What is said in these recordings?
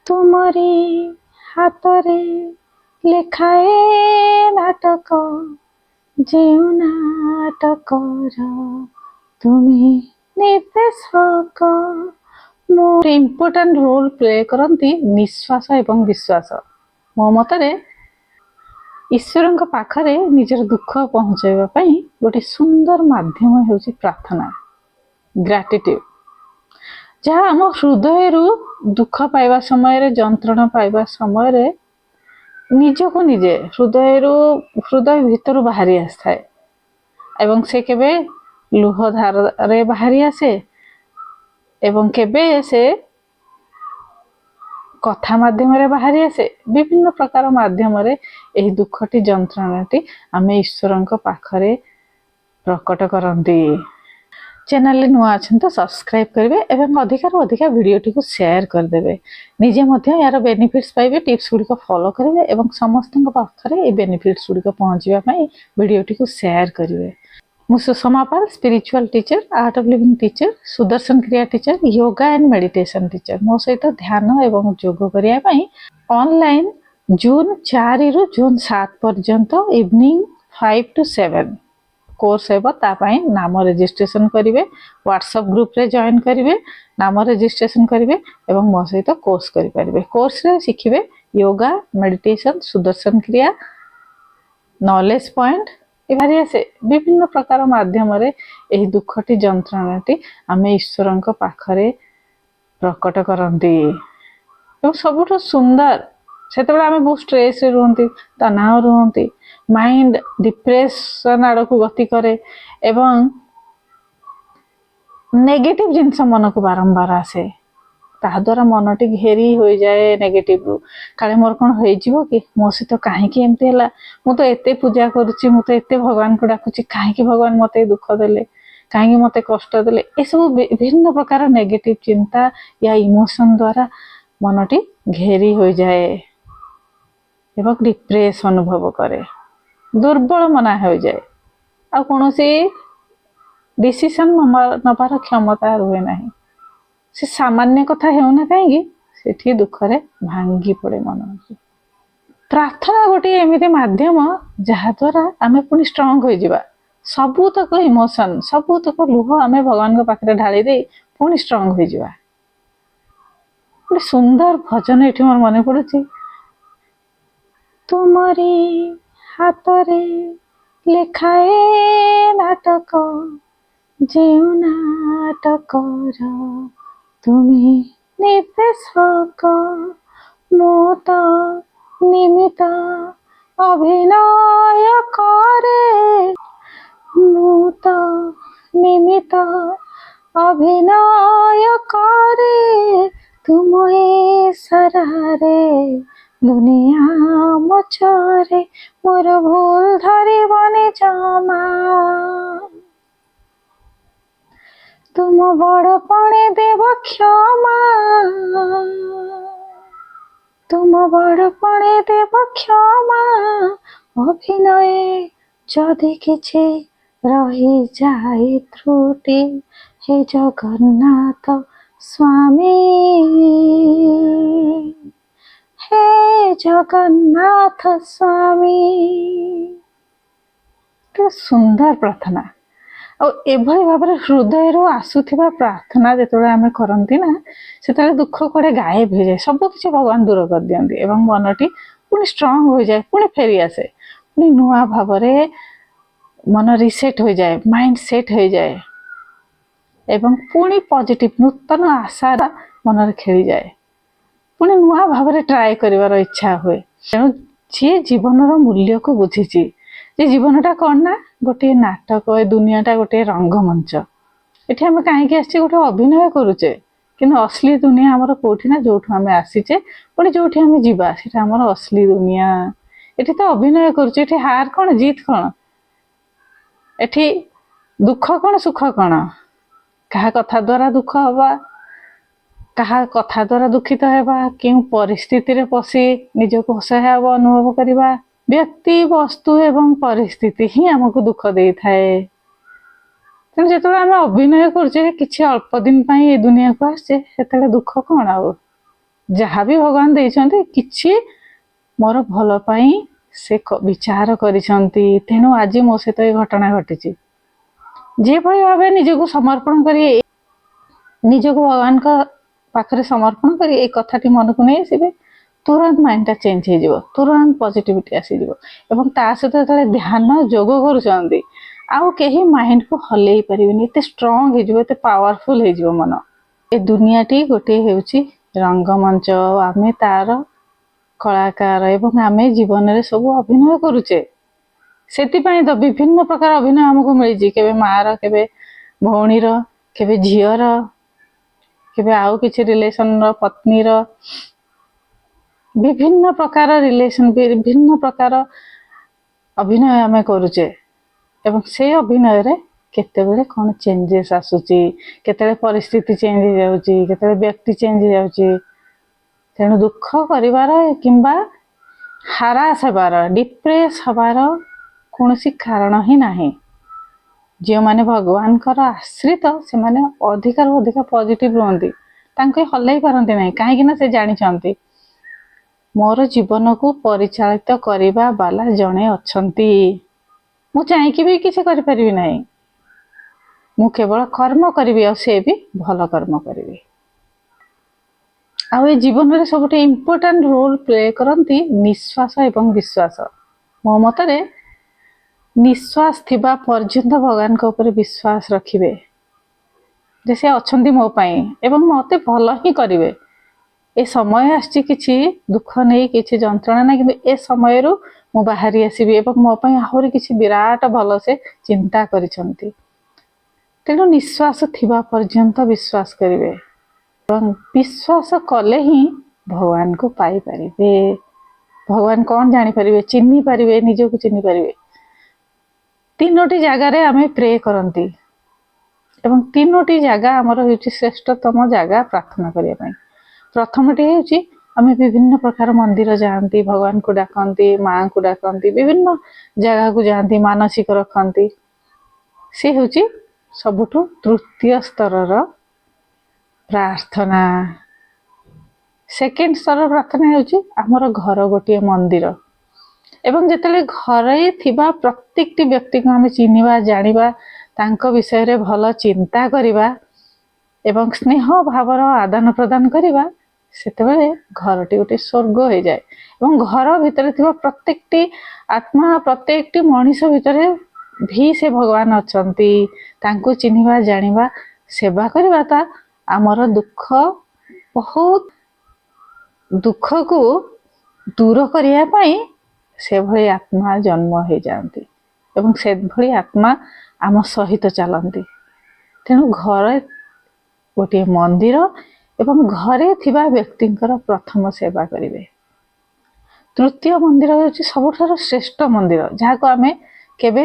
तुमरी हातरे लेखाए नाटक जेउ नाटकर तुमी निर्देशक मोर इम्पोर्टाट रोल प्ले करती निश्वास एवं विश्वास। मो मतरे ईश्वर पाखरे निजर दुख पहुँचाइबा गोटे सुंदर माध्यम होउछि प्रार्थना ग्रेटिट्यूड, जहाँ आम हृदय दुख पाइबा समय जंत्रणा पाइबा समय निजक निजे हृदय भितर बाहरी आसए एवं से केबे लुह धारे बाहरी आसे एवं केबे से कथा माध्यम बाहरी आसे। विभिन्न प्रकार माध्यम एही दुखटी जंत्रणाटी आमे ईश्वर पाखरे प्रकट करती। चैनल नुआ अच्छे तो सब्सक्राइब करेंगे एवं अधिकार अधिक वीडियोटी को शेयर करदे। निजे यार बेनिफिट्स पाइबे, टिप्स गुड़िक फॉलो करेंगे एवं समस्त पाखरे ये बेनिफिट्स गुड़िक पहुँचापी वीडियोटी को शेयर करेंगे। मु Sushma Pal spiritual teacher, art of living teacher, Sudarshan Kriya teacher, yoga and meditation teacher. मो सहित ध्यान एवं योग करने ऑनलाइन जून 4 रु जून 7 पर्यंत इवनिंग 5 to 7 कोर्स हेबो। तापाई नाम रजिस्ट्रेशन करेंगे, व्हाट्सएप ग्रुप रे जॉइन करेंगे, नाम रजिस्ट्रेशन करेंगे एवं मो सहित कोर्स करेंगे। कोर्स रे शिखिबे योगा, मेडिटेशन, सुदर्शन क्रिया, नॉलेज पॉइंट एभारी से विभिन्न प्रकार माध्यम एही दुखटी जंत्रणाटी आमे ईश्वर पाखरे प्रकट करती। सबुठ सुंदर से आम बहुत स्ट्रेस रुहति, तनाव रुहति, माइंड डिप्रेशन आड़ को गति करे एवं नेगेटिव जिनस मन को बारंबार आसे। ताद्वारा मनटी घेरी हो जाए नेगेटिव रु, काले मोर कौन हो कि मो सहित कहीं एमती है, मु तो एते पूजा करुच्ची, मु तो एते भगवान को डाकुची, कहीं भगवान मते दुख देले, कहीं मते कष्ट देले, ये सब विभिन्न प्रकार नेगेटिव चिंता या इमोशन द्वारा मनटी घेरी हो जाए एवं डिप्रेस अनुभव करे, दुर्बल मना हो जाए, आ कौन डिसीजन नबार क्षमता रुहे ना। से सामान्य कथा होना कहीं दुखरे भांगी पड़े मन। प्रार्थना गोटे एमती माध्यम जहा द्वारा आमे पुणी स्ट्रंग हो जावा, सबूतक इमोशन सबूतक लुह आमे भगवान पाखे ढाली दे पुणी स्ट्रंग हो जावा। गोटे सुंदर भजन ये मोर मन पड़ुची, तुमरी हातरे लेखाए नाटक जेउ नाटकर तुमी निर्देशक मो तो निमित्त अभिनय करे, मो तो निमित्त अभिनय करे तुम इशारारे दुनिया मचरे मोर भूल धरिबनी जमा। तुम बड़पणे देव क्षमा, तुम बड़पणे देव क्षमा अभिनय जदि किछि रही जाए त्रुटि हे जगन्नाथ स्वामी, हे जगन्नाथ स्वामी। तो सुंदर प्रार्थना एभली भाव हृदय आसुथिबा प्रार्थना जो आम करती ना से दुख कड़े गायब हो जाए, सब किसी भगवान दूर कर दियंती एवं मनटी पुणी स्ट्रंग हो जाए, पुणी फेरी आसे, पुणी नुआ भाव मन रिसेट हो जाए, माइंड सेट हो जाए एवं पुणी पॉजिटिव नूतन आशा मन खेली जाए, पुणी नुआ भाव ट्राए कर इच्छा हुए। तेणु जी जीवन मूल्य को बुझी जे जीवनटा कौन ना गोटे नाटक, ए दुनियाटा गोटे रंगमंच, ये आम कहीं आसी गोटे अभिनय करुचे कि असली दुनिया आमर कौटी ना जो आम आसीचे पुणी जो आम जीवा से आमर असली दुनिया। ये तो अभिनय करुचे, ये हार कौन जीत कौन, ये दुख कौन सुख कौन, क्या कथा द्वारा दुख हवा, क्या कथा द्वारा दुखित होगा, क्यों परिस्थिति पशि निजक असहाय अनुभव करवा। व्यक्ति वस्तु एवं परिस्थिति ही आमको दुख दे थाए। तेणु जो आम अभिनय करुचे कि अल्प दिन ये दुनिया को आसे से दुख कौन ଯାହା ବି ଭଗବାନ ଦେଇଛନ୍ତି କିଛି ମୋର ଭଲ ପାଇଁ ସେ ବିଚାର କରିଛନ୍ତି। ତେଣୁ ଆଜି ମୋ ସହିତ ଏ ଘଟଣା ଘଟିଛି। ଯେଭଳି ଭାବେ ନିଜକୁ ସମର୍ପଣ କରି ନିଜକୁ ଭଗବାନଙ୍କ ପାଖରେ ସମର୍ପଣ କରି ଏଇ କଥାଟି ମନକୁ ନେଇ ଆସିବେ, ତୁରନ୍ତ ମାଇଣ୍ଡଟା ଚେଞ୍ଜ ହେଇଯିବ, ତୁରନ୍ତ ପଜିଟିଭିଟି ଆସିଯିବ। ଏବଂ ତା ସହିତ ଯେତେବେଳେ ଧ୍ୟାନ ଯୋଗ କରୁଛନ୍ତି ଆଉ କେହି ମାଇଣ୍ଡକୁ ହଲେଇ ପାରିବେନି, ଏତେ ଷ୍ଟ୍ରଙ୍ଗ ହେଇଯିବ, ଏତେ ପାୱାରଫୁଲ ହେଇଯିବ ମନ। ଏ ଦୁନିଆଟି ଗୋଟିଏ ହେଉଛି ରଙ୍ଗମଞ୍ଚ, ଆମେ ତାର କଳାକାର ଏବଂ ଆମେ ଜୀବନରେ ସବୁ ଅଭିନୟ କରୁଛେ। ସେଥିପାଇଁ ତ ବିଭିନ୍ନ ପ୍ରକାର ଅଭିନୟ ଆମକୁ ମିଳିଛି, କେବେ ମାର, କେବେ ଭଉଣୀର, କେବେ ଝିଅର, କେବେ ଆଉ କିଛି ରିଲେସନର, ପତ୍ନୀର, ବିଭିନ୍ନ ପ୍ରକାର ରିଲେସନ, ବିଭିନ୍ନ ପ୍ରକାର ଅଭିନୟ ଆମେ କରୁଛେ। ଏବଂ ସେଇ ଅଭିନୟରେ କେତେବେଳେ କ'ଣ ଚେଞ୍ଜେସ୍ ଆସୁଛି, କେତେବେଳେ ପରିସ୍ଥିତି ଚେଞ୍ଜ ହେଇଯାଉଛି, କେତେବେଳେ ବ୍ୟକ୍ତି ଚେଞ୍ଜ ହେଇଯାଉଛି। ତେଣୁ ଦୁଃଖ କରିବାର କିମ୍ବା ହାରାସ ହେବାର, ଡିପ୍ରେସ ହେବାର କୌଣସି କାରଣ ହିଁ ନାହିଁ। ଯେଉଁମାନେ ଭଗବାନଙ୍କର ଆଶ୍ରିତ ସେମାନେ ଅଧିକାରୁ ଅଧିକ ପଜିଟିଭ ରୁହନ୍ତି, ତାଙ୍କୁ ହଲେଇ ପାରନ୍ତି ନାହିଁ। କାହିଁକି ନା ସେ ଜାଣିଛନ୍ତି ମୋର ଜୀବନକୁ ପରିଚାଳିତ କରିବା ବାଲା ଜଣେ ଅଛନ୍ତି। ମୁଁ ଚାହିଁକି ବି କିଛି କରିପାରିବି ନାହିଁ, ମୁଁ କେବଳ କର୍ମ କରିବି ଆଉ ସେ ବି ଭଲ କର୍ମ କରିବି। ଆଉ ଏ ଜୀବନରେ ସବୁଠୁ ଇମ୍ପୋର୍ଟାଣ୍ଟ ରୋଲ ପ୍ଲେ କରନ୍ତି ନିଶ୍ୱାସ ଏବଂ ବିଶ୍ୱାସ। ମୋ ମତରେ ନିଶ୍ୱାସ ଥିବା ପର୍ଯ୍ୟନ୍ତ ଭଗବାନଙ୍କ ଉପରେ ବିଶ୍ୱାସ ରଖିବେ ଯେ ସେ ଅଛନ୍ତି ମୋ ପାଇଁ ଏବଂ ମୋତେ ଭଲ ହିଁ କରିବେ। ଏ ସମୟ ଆସିଛି କିଛି ଦୁଃଖ ନେଇ, କିଛି ଯନ୍ତ୍ରଣା ନାହିଁ, କିନ୍ତୁ ଏ ସମୟରୁ ମୁଁ ବାହାରି ଆସିବି ଏବଂ ମୋ ପାଇଁ ଆହୁରି କିଛି ବିରାଟ ଭଲ ସେ ଚିନ୍ତା କରିଛନ୍ତି। ତେଣୁ ନିଶ୍ୱାସ ଥିବା ପର୍ଯ୍ୟନ୍ତ ବିଶ୍ୱାସ କରିବେ ଏବଂ ବିଶ୍ୱାସ କଲେ ହିଁ ଭଗବାନଙ୍କୁ ପାଇପାରିବେ। ଭଗବାନ କ'ଣ ଜାଣିପାରିବେ? ଚିହ୍ନି ପାରିବେ, ନିଜକୁ ଚିହ୍ନି ପାରିବେ। 3ଟି ଜାଗାରେ ଆମେ ପ୍ରେ କରନ୍ତି ଏବଂ 3ଟି ଜାଗା ଆମର ହେଉଛି ଶ୍ରେଷ୍ଠତମ ଜାଗା ପ୍ରାର୍ଥନା କରିବା ପାଇଁ। ପ୍ରଥମଟି ହେଉଛି ଆମେ ବିଭିନ୍ନ ପ୍ରକାର ମନ୍ଦିର ଯାଆନ୍ତି, ଭଗବାନଙ୍କୁ ଡାକନ୍ତି, ମାଙ୍କୁ ଡାକନ୍ତି, ବିଭିନ୍ନ ଜାଗାକୁ ଯାଆନ୍ତି, ମାନସିକ ରଖନ୍ତି। ସେ ହେଉଛି ସବୁଠୁ ତୃତୀୟ ସ୍ତରର ପ୍ରାର୍ଥନା। ସେକେଣ୍ଡ ସ୍ତରର ପ୍ରାର୍ଥନା ହେଉଛି ଆମର ଘର ଗୋଟିଏ ମନ୍ଦିର ଏବଂ ଯେତେବେଳେ ଘରେ ଥିବା ପ୍ରତ୍ୟେକଟି ବ୍ୟକ୍ତିକୁ ଆମେ ଚିହ୍ନିବା, ଜାଣିବା, ତାଙ୍କ ବିଷୟରେ ଭଲ ଚିନ୍ତା କରିବା ଏବଂ ସ୍ନେହ ଭାବର ଆଦାନ ପ୍ରଦାନ କରିବା, ସେତେବେଳେ ଘରଟି ଗୋଟିଏ ସ୍ୱର୍ଗ ହେଇଯାଏ। ଏବଂ ଘର ଭିତରେ ଥିବା ପ୍ରତ୍ୟେକଟି ଆତ୍ମା, ପ୍ରତ୍ୟେକଟି ମଣିଷ ଭିତରେ ବି ସେ ଭଗବାନ ଅଛନ୍ତି। ତାଙ୍କୁ ଚିହ୍ନିବା, ଜାଣିବା, ସେବା କରିବା ତା ଆମର ଦୁଃଖକୁ ଦୂର କରିବା ପାଇଁ ସେଭଳି ଆତ୍ମା ଜନ୍ମ ହେଇଯାଆନ୍ତି ଏବଂ ସେଭଳି ଆତ୍ମା ଆମ ସହିତ ଚାଲନ୍ତି। ତେଣୁ ଘର ଗୋଟିଏ ମନ୍ଦିର ଏବଂ ଘରେ ଥିବା ବ୍ୟକ୍ତିଙ୍କର ପ୍ରଥମ ସେବା କରିବେ। ତୃତୀୟ ମନ୍ଦିର ହେଉଛି ସବୁଠାରୁ ଶ୍ରେଷ୍ଠ ମନ୍ଦିର, ଯାହାକୁ ଆମେ କେବେ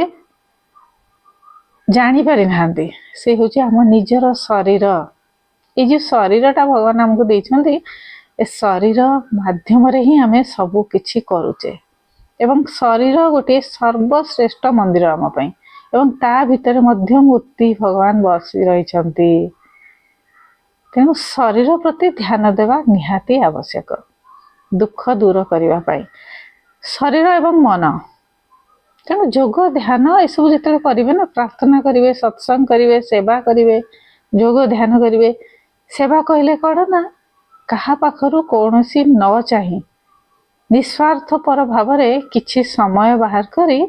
ଜାଣିପାରିନାହାନ୍ତି। ସେ ହେଉଛି ଆମ ନିଜର ଶରୀର। ଏଇ ଯେଉଁ ଶରୀରଟା ଭଗବାନ ଆମକୁ ଦେଇଛନ୍ତି, ଏ ଶରୀର ମାଧ୍ୟମରେ ହିଁ ଆମେ ସବୁ କିଛି କରୁଛେ ଏବଂ ଶରୀର ଗୋଟିଏ ସର୍ବଶ୍ରେଷ୍ଠ ମନ୍ଦିର ଆମ ପାଇଁ ଏବଂ ତା ଭିତରେ ମଧ୍ୟ ମୂର୍ତ୍ତି ଭଗବାନ ବସି ରହିଛନ୍ତି। ତେଣୁ ଶରୀର ପ୍ରତି ଧ୍ୟାନ ଦେବା ନିହାତି ଆବଶ୍ୟକ ଦୁଃଖ ଦୂର କରିବା ପାଇଁ। ଶରୀର ଏବଂ ମନ, ତେଣୁ ଯୋଗ ଧ୍ୟାନ ଏସବୁ ଯେତେବେଳେ କରିବେ ନା, ପ୍ରାର୍ଥନା କରିବେ, ସତ୍ସଙ୍ଗ କରିବେ, ସେବା କରିବେ, ଯୋଗ ଧ୍ୟାନ କରିବେ। ସେବା କହିଲେ କ'ଣ ନା, କାହା ପାଖରୁ କୌଣସି ନ ଚାହିଁ ନିଃସ୍ୱାର୍ଥପର ଭାବରେ କିଛି ସମୟ ବାହାର କରି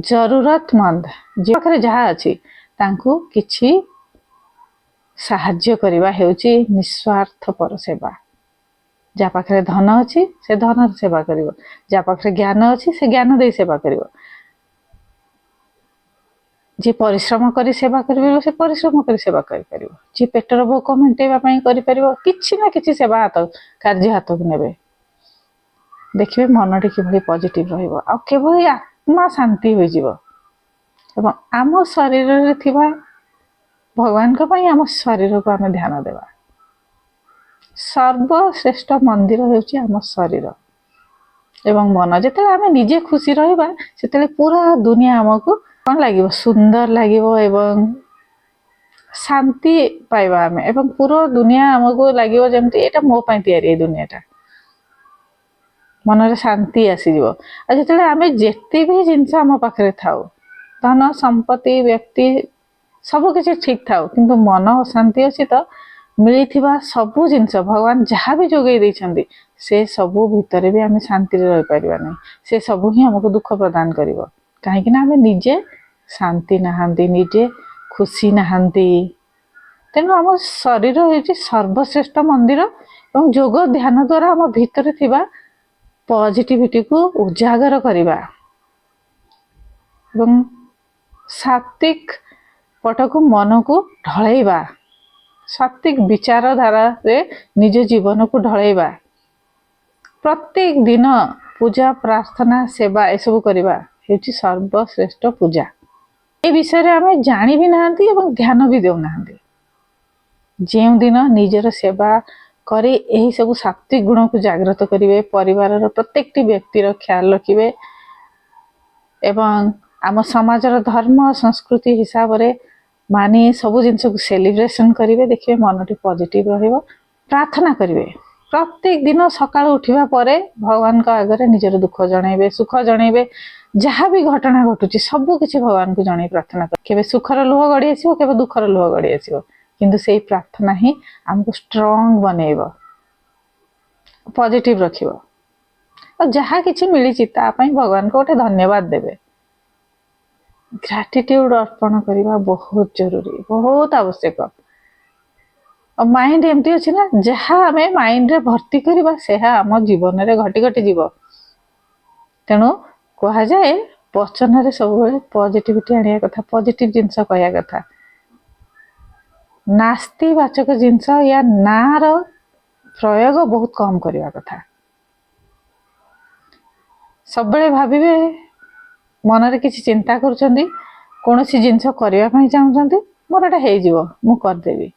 ଜରୁରତମନ୍ଦ, ଯେ ପାଖରେ ଯାହା ଅଛି ତାଙ୍କୁ କିଛି ସାହାଯ୍ୟ କରିବା ହେଉଛି ନିଃସ୍ୱାର୍ଥପର ସେବା। ଯାହା ପାଖରେ ଧନ ଅଛି ସେ ଧନର ସେବା କରିବ, ଯାହା ପାଖରେ ଜ୍ଞାନ ଅଛି ସେ ଜ୍ଞାନ ଦେଇ ସେବା କରିବ, ଯିଏ ପରିଶ୍ରମ କରି ସେବା କରିପାରିବ ସେ ପରିଶ୍ରମ କରି ସେବା କରିପାରିବ, ଯିଏ ପେଟର ଭୋକ ମେଣ୍ଟେଇବା ପାଇଁ କରିପାରିବ, କିଛି ନା କିଛି ସେବା କାର୍ଯ୍ୟ ହାତକୁ ନେବେ। ଦେଖିବେ ମନଟି କିଭଳି ପଜିଟିଭ ରହିବ ଆଉ କିଭଳି ଆତ୍ମା ଶାନ୍ତି ହୋଇଯିବ। ଏବଂ ଆମ ଶରୀରରେ ଥିବା ଭଗବାନଙ୍କ ପାଇଁ ଆମ ଶରୀରକୁ ଆମେ ଧ୍ୟାନ ଦେବା। ସର୍ବଶ୍ରେଷ୍ଠ ମନ୍ଦିର ହେଉଛି ଆମ ଶରୀର ଏବଂ ମନ। ଯେତେବେଳେ ଆମେ ନିଜେ ଖୁସି ରହିବା ସେତେବେଳେ ପୁରା ଦୁନିଆ ଆମକୁ କ'ଣ ଲାଗିବ? ସୁନ୍ଦର ଲାଗିବ ଏବଂ शांति पाइबा आमे एवं पूरा दुनिया हमको लगे जमती एटा मो पाई तैयारी दुनियाटा मनरे शांति आसीज जो आम जिते भी जिनस आम पाखे थाउ धन संपत्ति व्यक्ति सबकि ठीक थाउ किंतु मन अशांति अच्छी तो मिली सबू जिनस भगवान जहाँ भी जोगे देइछंती से सबू भितर भी आम शांति रही पारिबा नहीं से सबू ही हमको दुख प्रदान करिवो कहीं आम निजे शांति नहांती निजे खुशी नहांती तेणु आम शरीर होइछि सर्वश्रेष्ठ मंदिर और जोग ध्यान द्वारा आम भितर थिबा पॉजिटिविटी को उजागर करिबा एवं सात्विक पट को मन को ढलैबा सात्विक विचारधारा रे निज जीवन को ढलैबा प्रत्येक दिन पूजा प्रार्थना सेवा एसबू करवा हेउछि सर्वश्रेष्ठ पूजा ए विषय रे आमे जानि भी नाहंती एवं ध्यान भी देउ नाहंती जेउ दिन निजर सेवा करे यही सब सात्विक गुण को जागृत करिवे परिवार प्रत्येक व्यक्तिर ख्याल रखिवे एवं आम समाजर धर्म संस्कृति हिसाब रे मानी सबू जिनस को सेलिब्रेशन करिवे देखिए मनटी पॉजिटिव रहिबो प्रार्थना करिवे प्रत्येक दिन सकाळ उठिबा परे भगवान का आगे निजर दुख जणाइबे सुख जणाइबे जहाँ भी घटना घटुची सबू किछि भगवान को जणाई प्रार्थना कर केबे सुखर लुह गड़ी आसीबो केबे दुखर लुह गड़ी आसीबो किंतु सेही प्रार्थना ही हमको स्ट्रांग बनेइबो पॉजिटिव रखिबो और जहाँ किछि मिलिछि ता पई भगवान को गोटे धन्यवाद देबे ग्रेटिट्यूड अर्पण करवा बहुत जरूरी बहुत आवश्यक और माइंड एमती अच्छी ना जहाँ आम माइंड रे भर्ती करवा से आम जीवन रे घटी घटी जीव तेणु कह जाए वचन रे सब पॉजिटिविटी आनिया कथा पॉजिटिव जिनस कहया कथा नास्तिवाचक जिनस या नार प्रयोग बहुत कम करवा कथा सब भाविबे मनरे किसी चिंता करुछंती कौन सी जिनस करने चाहते मोर एटा हो मु करदेवी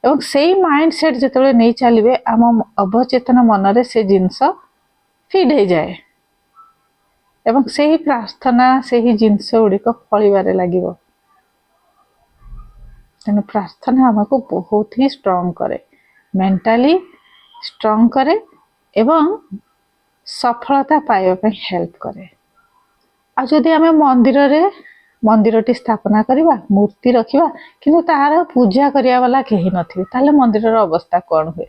एवं सेई माइंड सेट जो नहीं चलिए आम अवचेतन मनरे से जिनस फीड हो जाए एवं से ही प्रार्थना से ही जिनस गुड़िक फलिबारे लगिवो तेणु प्रार्थना हमको बहुत ही स्ट्रांग करे मेंटली स्ट्रांग करे एवं सफलता पाइबा हेल्प करे आ जदि आम मंदिरटी स्थापना करवा मूर्ति रखा किंतु तार पूजा करिया वाला कहीं नथिबे ताले मंदिर अवस्था कौन हुए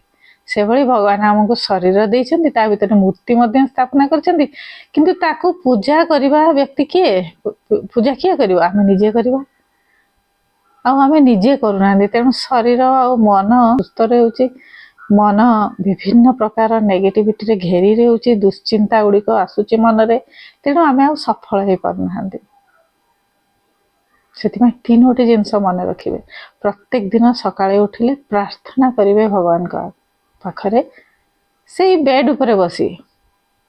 से भली भगवान आमको शरीर देइछंती ता भीतर मूर्ति मध्य स्थापना करछंती किंतु ताकू पूजा करवा व्यक्ति किए पूजा किए करवा आम निजे करवा आम निजे करूना तेणु शरीर और मन सुस्थ रहउछि मन विभिन्न प्रकार नेगेटिविटी रे घेरी रहउछि दुश्चिंता गुड़िक आसुछि मनरे तेणु आम आ सफल हो पारना से तीनोटी जिनस मन रखिए प्रत्येक दिन सकाळे उठिले प्रार्थना करिवे भगवान का पाखरे से बेड उपरे बसी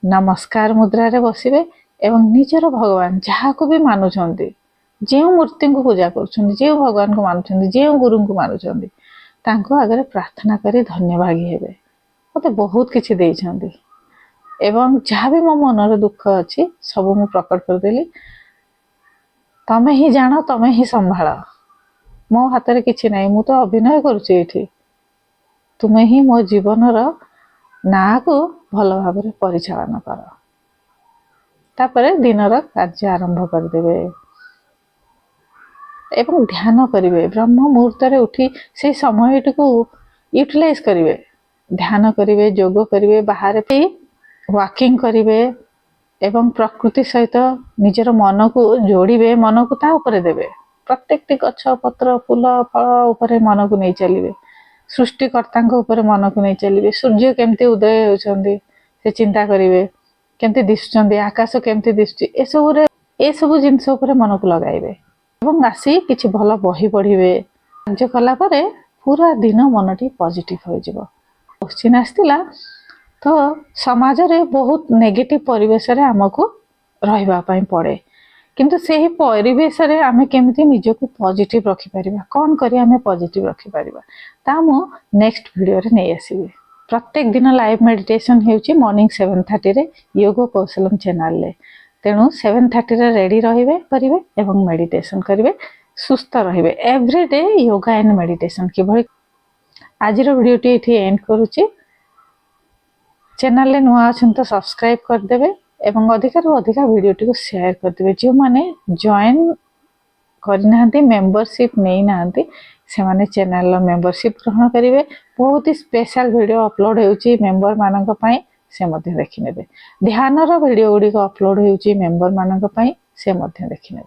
नमस्कार मुद्रा रे बसिबे एवं निजर भगवान जहाँ को भी मानुछंती जो मूर्ति को पूजा करुछंती जो भगवान को मानुछंती जो गुरु को मानुछंती तांको आगे प्रार्थना करी धन्यवादी हेबे मते बहुत किछि देइछंती एवं जहाँ भी मो मनर दुख अच्छी सब मु प्रकट करदेली तमे ही जान तमे ही संभाल मो हाथ में किछि नहीं मु तो अभिनय करुछि एठी तुमे ही मो जीवनर ना को भल भाव परिचालन कर तापरे दिनर कार्य आरंभ करदेबे एवं ध्यान करिवे ब्रह्म मुहूर्त रे उठी से समय को यूटिलाइज करिवे ध्यान करिवे योग करिवे बाहर पे वॉकिंग करिवे एवं प्रकृति सहित निजर मन को जोड़िबे मन को ता ऊपर देबे प्रत्येक गछ पत्र फूल फल ऊपर मन को नहीं चलिए सृष्टिकर्ता ऊपर मन को नहीं चलिए सूर्य केमती उदय होचंदी से चिंता करिवे केमती दिसुचंदी आकाश केमती दिसुची ए सब जिनस ऊपर मन को लगाइबे एवं आसी किछि भल बही पढ़िबे कार्य कला परे पूरा दिन मनटी पॉजिटिव हो जिवो क्वेश्चन आस्तिला तो समाज रे बहुत नेगेटिव परिवेश रे हमको रहिबा पई पड़े किंतु सेही परिवेश रे आमे केमिति निजको पॉजिटिव रखि परिबा कोन करी आमे पॉजिटिव रखि परिबा ता मु नेक्स्ट वीडियो रे नै आसीबे प्रत्येक दिन लाइव मेडिटेशन हेउची मॉर्निंग 7:30 रे योग कौशलम चैनल ले तेणु 7:30 रे रेडी रहिबे करिवे एवं मेडिटेशन करिवे ସୁସ୍ଥ ରହିବେ। ଏଭ୍ରିଡେ ୟୋଗା ଆଣ୍ଡ ମେଡିଟେସନ କିଭଳି। ଆଜିର ଭିଡ଼ିଓଟି ଏଠି ଏଣ୍ଡ କରୁଛି। ଚ୍ୟାନେଲରେ ନୂଆ ଅଛନ୍ତି ତ ସବସ୍କ୍ରାଇବ କରିଦେବେ ଏବଂ ଅଧିକରୁ ଅଧିକା ଭିଡ଼ିଓଟିକୁ ସେୟାର କରିଦେବେ। ଯେଉଁମାନେ ଜଏନ୍ କରିନାହାନ୍ତି, ମେମ୍ବରସିପ୍ ନେଇନାହାନ୍ତି, ସେମାନେ ଚ୍ୟାନେଲର ମେମ୍ବରସିପ୍ ଗ୍ରହଣ କରିବେ। ବହୁତ ହି ସ୍ପେଶାଲ ଭିଡ଼ିଓ ଅପଲୋଡ଼ ହେଉଛି ମେମ୍ବର ମାନଙ୍କ ପାଇଁ, ସେ ମଧ୍ୟ ଦେଖିନେବେ। ଧ୍ୟାନର ଭିଡ଼ିଓ ଗୁଡ଼ିକ ଅପଲୋଡ଼ ହେଉଛି ମେମ୍ବର ମାନଙ୍କ ପାଇଁ, ସେ ମଧ୍ୟ ଦେଖିନେବେ।